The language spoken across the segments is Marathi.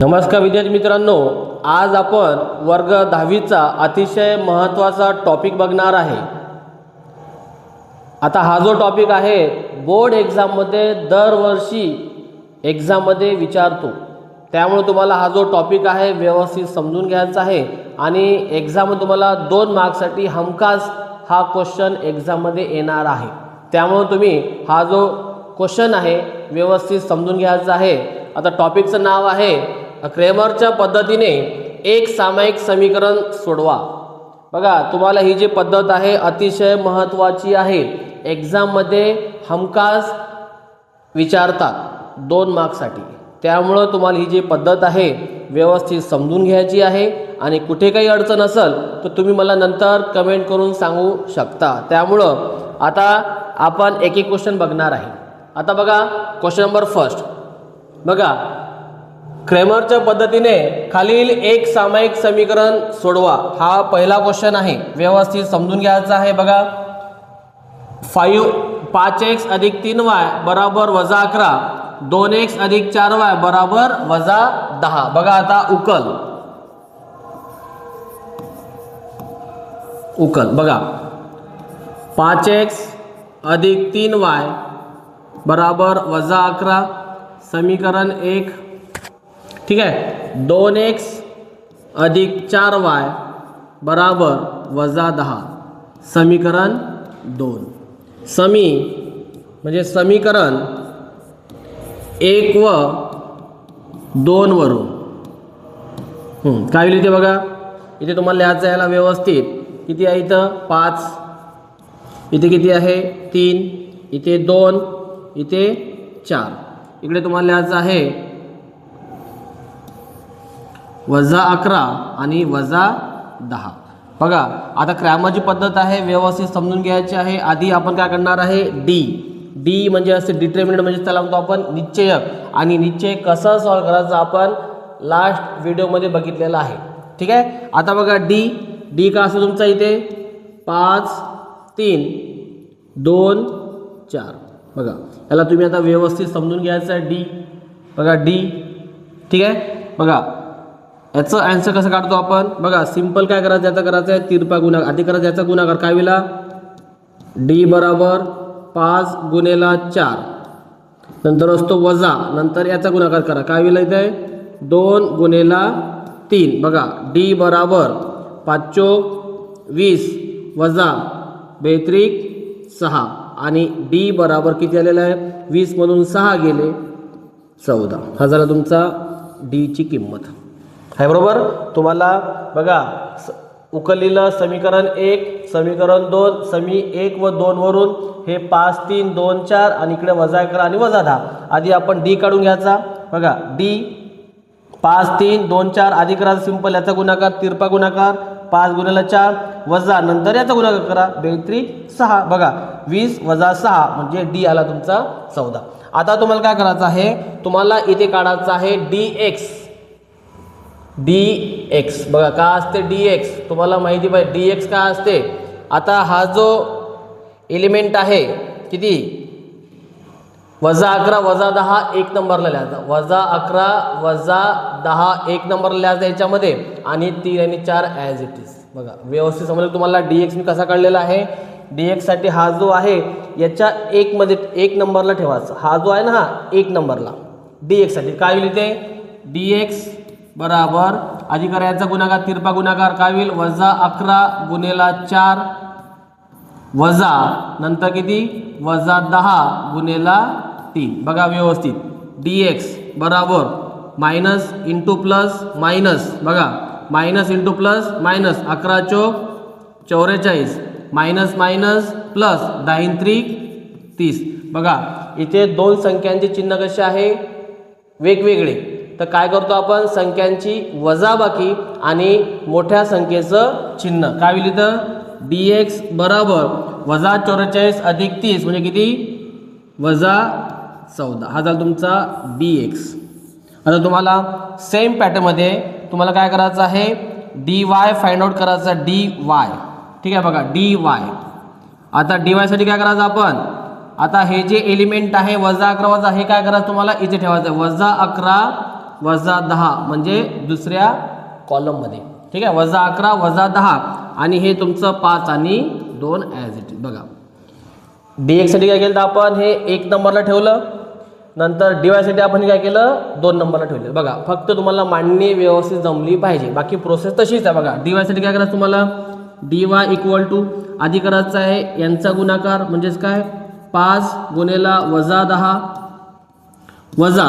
नमस्कार विद्यार्थी मित्रांनो, आज आपण वर्ग 10वीचा अतिशय महत्त्वाचा टॉपिक बघणार आहे। आता हा जो टॉपिक आहे बोर्ड एग्जाममध्ये दरवर्षी एग्जाममध्ये विचारतो, त्यामुळे तुम्हाला हा जो टॉपिक आहे व्यवस्थित समजून घ्यायचा आहे आणि एग्जाम तुम्हाला 2 मार्क्ससाठी हमखास हा क्वेश्चन एग्जाममध्ये येणार आहे। त्यामुळे तुम्ही हा जो क्वेश्चन आहे व्यवस्थित समजून घ्यायचा आहे। आता टॉपिकचं नाव आहे क्रेमरच्या पद्धतीने एक सामायिक समीकरण सोडवा। बघा, तुम्हाला ही जी पद्धत आहे अतिशय महत्त्वाची आहे, एग्जाममध्ये हमखास विचारतात 2 मार्क्ससाठी। त्यामुळं तुम्हाला ही जी पद्धत आहे व्यवस्थित समजून घ्यायची आहे आणि कुठे काही अडचण असेल तर तुम्ही मला नंतर कमेंट करून सांगू शकता। त्यामुळं आता आपण एक एक क्वेश्चन बघणार आहे। आता बघा क्वेश्चन नंबर फर्स्ट, बघा क्रेमरच्या पद्धतीने खालील एक सामायिक समीकरण सोडवा। हा पहिला क्वेश्चन आहे, व्यवस्थित समजून घ्यायचा आहे। बघा 5x + 3y बराबर -11, 2x + 4y बराबर -10। बघा आता उकल बघा 5x + 3y बराबर -11 समीकरण 1, ठीक है। 2x + 4y बराबर -10 समीकरण 2। म्हणजे समीकरण 1 व 2 वरून काय लिहिते बघा, इथे तुम्हाला लिहायचं आहे याला व्यवस्थित। किती आहे इथं 5, इथे किती आहे 3, इथे 2, इथे 4, इकडे तुम्हाला लिहायचं आहे -11 आणि -10। बघा आता क्रॅमरची पद्धत आहे व्यवस्थित समजून घ्यायची आहे। आधी आपण काय करणार आहे डी म्हणजे असे डिटर्मिनंट म्हणजे त्याला म्हणतो आपण निश्चयक, आणि निश्चयक कसं सॉल्व्ह करायचं आपण लास्ट व्हिडिओमध्ये बघितलेलं आहे, ठीक आहे। आता बघा डी का असं तुमचा इथे 5 3 2 4। बघा याला तुम्ही आता व्यवस्थित समजून घ्यायचं आहे डी। बघा डी, ठीक आहे। बघा याचं आन्सर कसं काढतो आपण, बघा सिंपल काय करायचं, याचा करायचं आहे तिरपा गुणाकार, आधी करायचं याचा गुणाकार काय होईल डी बराबर 5 × 4, नंतर असतो वजा, नंतर याचा गुणाकार करा काय होईल इथे 2 × 3। बघा डी बराबर 5 × 20 वजा 32 6, आणि डी बराबर किती आलेला आहे 20 मधून 6 गेले 14। हा झाला तुमचा डीची किंमत आहे, बरोबर। तुम्हाला बघा उकललेलं समीकरण 1, समीकरण 2, समी 1 व 2 वरून हे 5 3 2 4 आणि इकडे -11 आणि -10। आधी आपण डी काढून घ्यायचा। बघा डी 5 3 2 4 आधी करायचा सिंपल, याचा गुणाकार तिरपा गुणाकार 5 × 4 वजा, नंतर याचा गुणाकार करा 32 6। बघा 20 - 6 म्हणजे डी आला तुमचा 14। आता तुम्हाला काय करायचं आहे, तुम्हाला इथे काढायचं आहे dx। बघा काय असते dx, तुम्हाला माहिती पाहिजे dx काय असते। आता हा जो एलिमेंट आहे किती -11 - 10 1 नंबरला लिहायचा, -11 - 10 1 नंबरला लिहायचा याच्यामध्ये, आणि 3 आणि 4 ॲज इट इज। बघा व्यवस्थित समजलं तुम्हाला dx मी कसा काढलेला आहे। dx साठी हा जो आहे याच्या 1 मध्ये 1 नंबरला ठेवायचा, हा जो आहे ना हा 1 नंबरला dx साठी काय होईल इथे dx बराबर आधी करायचा गुणाकार तिरपा गुणाकार काय होईल -11 × 4 वजा, नंतर किती -10 × 3। बघा व्यवस्थित dx बराबर मायनस इंटू प्लस मायनस, बघा मायनस इंटू प्लस मायनस 11 चौक 44 मायनस मायनस प्लस 10 त्रिक 30। बघा इथे 2 संख्यांचे चिन्ह कसे आहे वेगवेगळे, तर काय करतो आपण संख्यांची वजाबाकी आणि मोठ्या संख्येचं चिन्ह काय होईल इथं dx बराबर -44 + 30 म्हणजे किती -14। हा झाला तुमचा dx। आता तुम्हाला सेम पॅटर्नमध्ये तुम्हाला काय करायचं आहे dy फाइंड आउट करायचा dy, ठीक आहे। बघा dy, आता dy साठी काय करायचं आपण, आता हे जे एलिमेंट आहे -11 वजा हे काय करायचं तुम्हाला इथे ठेवायचं -11 वजा 10 म्हणजे दुसऱ्या कॉलममध्ये, ठीक आहे. वजा 11 वजा 10 आणि हे तुमचं 5 आणि 2 ॲज इट इज. बघा dx साठी काय केलं तर आपण हे 1 नंबरला ठेवलं, नंतर dy साठी आपण काय केलं 2 नंबरला ठेवलं. बघा फक्त तुम्हाला मांडणी व्यवस्थित जमली पाहिजे, बाकी प्रोसेस तशीच आहे. बघा dy साठी काय करायचं तुम्हाला, dy इक्वल टू आधी करायचं आहे यांचा गुणाकार म्हणजेच काय 5 गुणेला वजा 10 वजा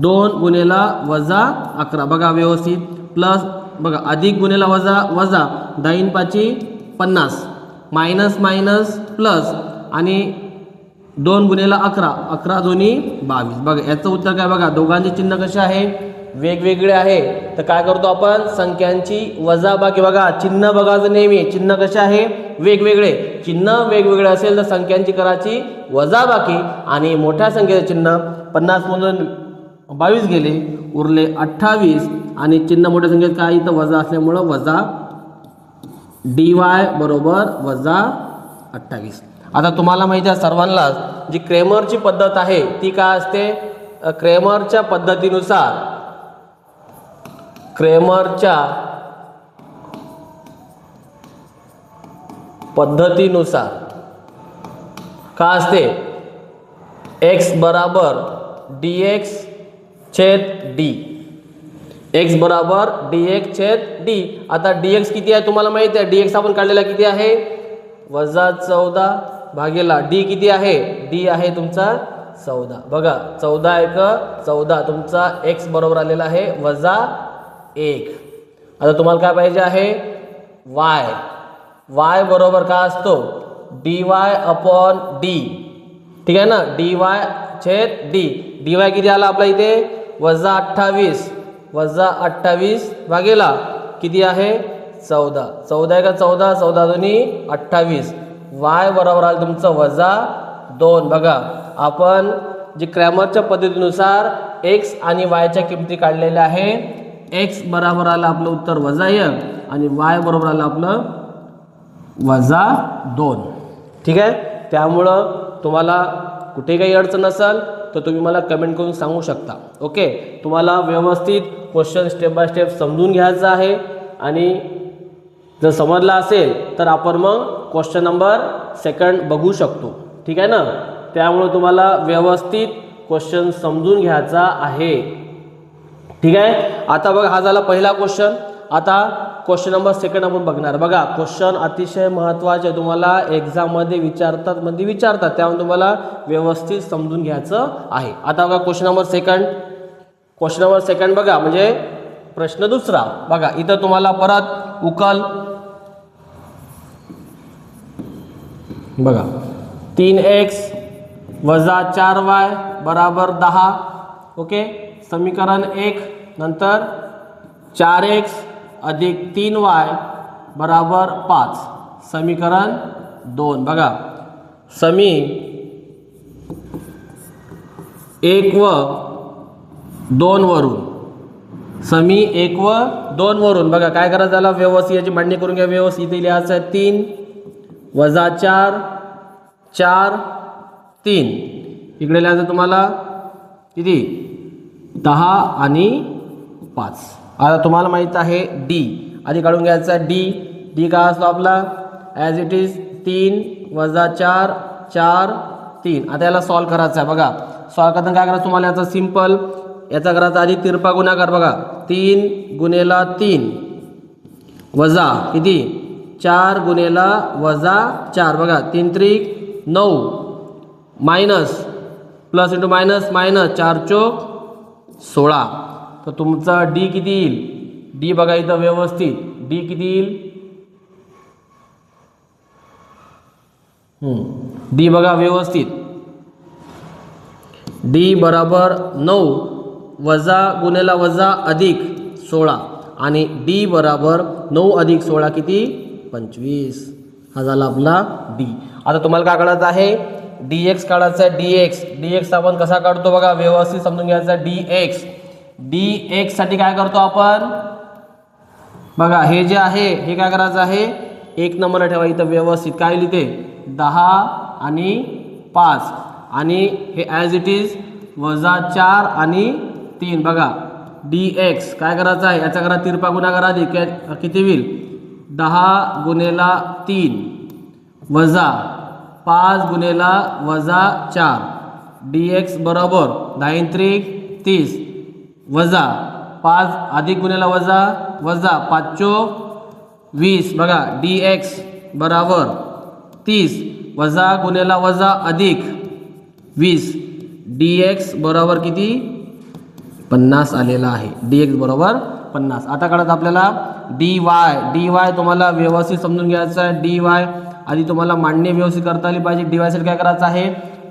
2 गुणेला वजा 11. बघा व्यवस्थित प्लस, बघा अधिक गुणेला वजा वजा 10 5 50 मायनस मायनस प्लस आणि 2 गुणेला 11 11 दोन्ही 22. बघा याचं उत्तर काय, बघा दोघांचे चिन्ह कसे आहे वेगवेगळे आहे, तर काय करतो आपण संख्यांची वजाबाकी. बघा चिन्ह बघायचं नेहमी, चिन्ह कसे आहे वेगवेगळे, चिन्ह वेगवेगळे असेल तर संख्यांची करायची वजाबाकी आणि मोठ्या संख्येचे चिन्ह 50 मधून 22 गेले उरले 28 आणि चिन्ह मोठ्या संख्येत काय इथं वजा असल्यामुळं वजा dy बरोबर वजा 28. आता तुम्हाला माहिती आहे सर्वांनाच जी क्रेमरची पद्धत आहे ती काय असते, क्रेमरच्या पद्धतीनुसार काय असते x बराबर dx छेद d, x बराबर dx छेद d. आता dx किती आहे तुम्हाला माहिती आहे, dx आपण काढलेला किती आहे वजा 14 भागेला d किती आहे, d आहे तुमचा 14. बघा 14 1 14 तुमचा x बरोबर आलेला आहे वजा 1. आता तुम्हाला काय पाहिजे आहे y बरोबर काय असतो dy अपॉन d, ठीक आहे ना, dy छेद d. dy किती आला आपला इथे वजा 28 भागेला किती आहे 14 14 1 14 14 दोन्ही 28. y बरोबर आलं तुमचं वजा 2. बघा आपण जी क्रॅमरच्या पद्धतीनुसार x आणि y च्या किमती काढलेल्या आहे, x बरोबर आलं आपलं उत्तर वजा 1 आणि y बरोबर आलं आपलं वजा 2, ठीक आहे. त्यामुळं तुम्हाला कुठे काही अडचण नसेल तर तुम्ही मला कमेंट करून सांगू शकता. ओके, तुम्हाला व्यवस्थित क्वेश्चन स्टेप बाय स्टेप समजून घ्यायचं आहे आणि जर समजला असेल तर आपण मग क्वेश्चन नंबर 2 बघू शकतो, ठीक आहे ना. त्यामुळे तुम्हाला व्यवस्थित क्वेश्चन समजून घ्यायचा आहे, ठीक आहे. आता बघा हा झाला पहिला क्वेश्चन. आता क्वेश्चन नंबर 2 आपण बघणार. बघा क्वेश्चन अतिशय महत्त्वाचे, तुम्हाला एक्झाममध्ये विचारतात त्यामुळे तुम्हाला व्यवस्थित समजून घ्यायचं आहे. आता बघा क्वेश्चन नंबर 2 बघा म्हणजे प्रश्न दुसरा. बघा इथं तुम्हाला परत उकल बघा 3x वजा 4y बराबर 10. ओके, समीकरण 1 नंतर 4x अधिक 3y बराबर 5 समीकरण 2. बघा समी 1 व 2 वरून बघा काय करायचं झालं व्यवस्थित याची मांडणी करून घ्या. व्यवस्थित इथे लिहायचं आहे 3 वजा 4 4 3 इकडे लिहायचं तुम्हाला किती 10 आणि 5. आता तुम्हाला माहित आहे d आधी काढून घ्यायचा d काय असतो आपला ॲज इट इज 3 वजा 4 4 3. आता याला सॉल्व करायचं आहे. बघा सॉल्व करताना काय करायचं तुम्हाला याचा सिंपल याचा करायचा आधी तिरपा गुणाकार. बघा 3 गुणेला 3 वजा किती 4 गुणेला वजा 4. बघा 3 त्रिक 9 minus plus into minus minus 4 चोक 16. तर तुमचा d किती येईल, d बघा इथं व्यवस्थित d किती येईल d बघा व्यवस्थित d बराबर 9 वजा गुणेला वजा अधिक 16 आणि d बराबर 9 अधिक 16 किती 25. हा झाला आपला d. आता तुम्हाला काय काढायचं आहे dx काढायचा आहे. dx आपण कसा काढतो बघा व्यवस्थित समजून घ्यायचा. dx साठी काय करतो आपण बघा हे जे आहे हे काय करायचं आहे 1 नंबरला ठेवा. इथं व्यवस्थित काय लिहिते 10 आणि 5 आणि हे ॲज इट इज वजा 4 आणि 3 बघा dx काय करायचं आहे, याचा करा तिरपा गुणाकार अधिक किती होईल 10 गुणेला 3 वजा 5 गुणेला वजा 4 dx बरोबर 10 30 वजा 5 अधिक गुणेला वजा वजा 5 20 बघा dx बरोबर 30 वजा गुणेला वजा अधिक 20 dx बरोबर किती 50 आलेला आहे. dx बरोबर 50. आता कळत आपल्याला dy तुम्हाला व्यवस्थित समजून घ्यायचं आहे. dy आधी तुम्हाला मांडणी व्यवस्थित करता आली पाहिजे. dy साठी काय करायचं आहे,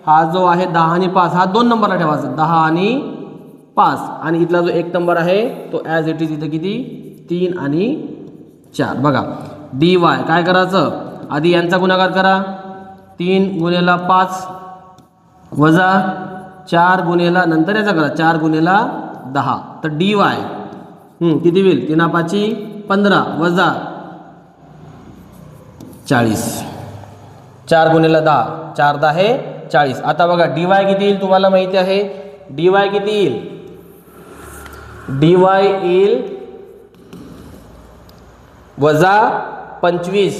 हा जो आहे 10 आणि 5 हा 2 नंबरला ठेवायचा 10 आणि 5 आणि इथला जो 1 नंबर आहे तो ॲज इट इज इथं किती 3 आणि 4 बघा dy काय करायचं आधी यांचा गुणाकार करा 3 गुणेला 5 वजा 4 गुणेला नंतर याचा करा 4 गुणेला 10 तर dy किती होईल 3 5 15 वजा 40 4 गुणेला 10 4 10 हे 40. आता बघा dy किती येईल तुम्हाला माहिती आहे. dy किती येईल dy येईल वजा 25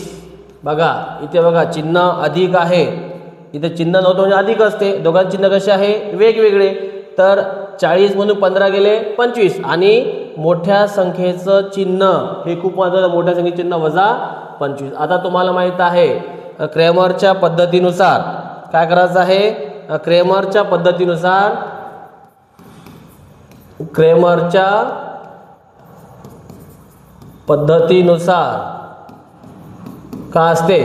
बघा इथे बघा चिन्ह अधिक आहे, इथे चिन्ह नव्हतं म्हणजे अधिक असते. दोघांचे चिन्ह कसे आहे वेगवेगळे. तर 40 म्हणून 15 गेले 25 आणि मोठ्या संख्येचं चिन्ह हे खूप महत्त्वाचं. मोठ्या संख्येचं चिन्ह वजा 25. आता तुम्हाला माहित आहे क्रेमरच्या पद्धतीनुसार काय करायचं आहे, क्रेमरच्या पद्धतीनुसार काय असते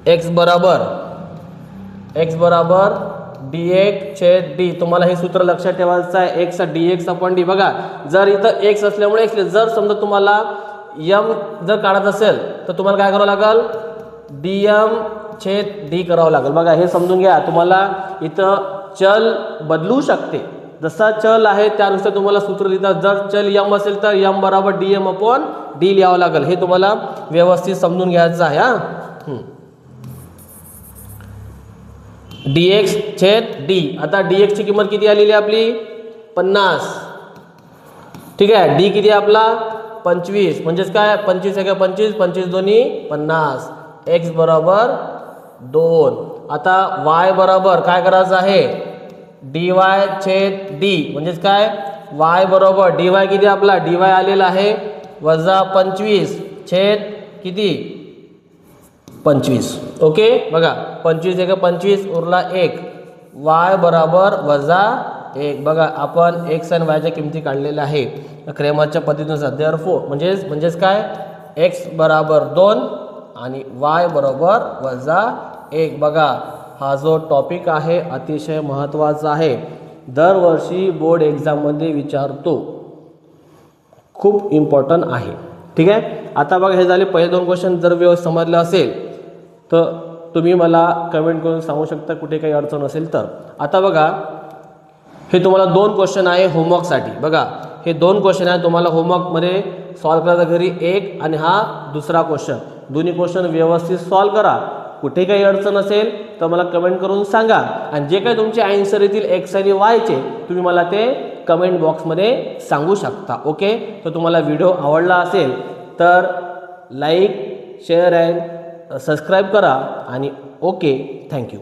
x बरोबर dx/d. तुम्हाला हे सूत्र लक्षात ठेवायचं आहे x dx/d. बघा जर इथं x असल्यामुळे x जर समजा तुम्हाला m जर काढत असेल तर तुम्हाला काय करावं लागेल dm/d करावं लागेल. बघा हे समजून घ्या. तुम्हाला इथं चल बदलू शकते, जसा चल आहे त्यानुसार तुम्हाला सूत्र लिहितात. जर चल m असेल तर m बरोबर dm/d लिहावं लागेल. हे तुम्हाला व्यवस्थित समजून घ्यायचं आहे. dx/d. आता dx ची किंमत किती आलेली आपली 50. ठीक आहे. d किती आपला 25 म्हणजेच काय 25 आहे का 25 25 दोन्ही 50. x बरोबर 2. आता y बरोबर काय करायचं आहे dy/d म्हणजेच काय y बरोबर dy किती आपला dy आलेला आहे वजा 25 छेद किती 25. ओके बघा 25 आहे का 25 उरला 1 y बरोबर वजा 1. बघा आपण x आणि y च्या किमती काढलेल्या आहे क्रेमरच्या पद्धतीनुसार. देअरफोर म्हणजेच काय x बरोबर 2 आणि y बरोबर वजा 1. बघा हा जो टॉपिक आहे अतिशय महत्त्वाचा आहे, दरवर्षी बोर्ड एक्झाममध्ये विचारतो, खूप इम्पॉर्टंट आहे. ठीक आहे. आता बघा हे झाले पहिले 2 क्वेश्चन. जर व्यवस्थित समजलं असेल तर तुम्ही मला कमेंट करून सांगू शकता कुठे काही अडचण असेल तर. आता बघा हे तुम्हाला 2 क्वेश्चन आहे होमवर्कसाठी. बघा हे 2 क्वेश्चन आहे तुम्हाला होमवर्कमध्ये सॉल्व करायचा घरी, एक आणि हा दुसरा क्वेश्चन. दोन्ही क्वेश्चन व्यवस्थित सॉल्व करा. कुठे काही अडचण असेल तर मला कमेंट करून सांगा आणि जे काही तुमचे आन्सर येतील एक्स आणि वायचे तुम्ही मला ते कमेंट बॉक्समध्ये सांगू शकता. ओके. तर तुम्हाला व्हिडिओ आवडला असेल तर लाईक शेअर अँड सबस्क्राईब करा आणि ओके थँक्यू.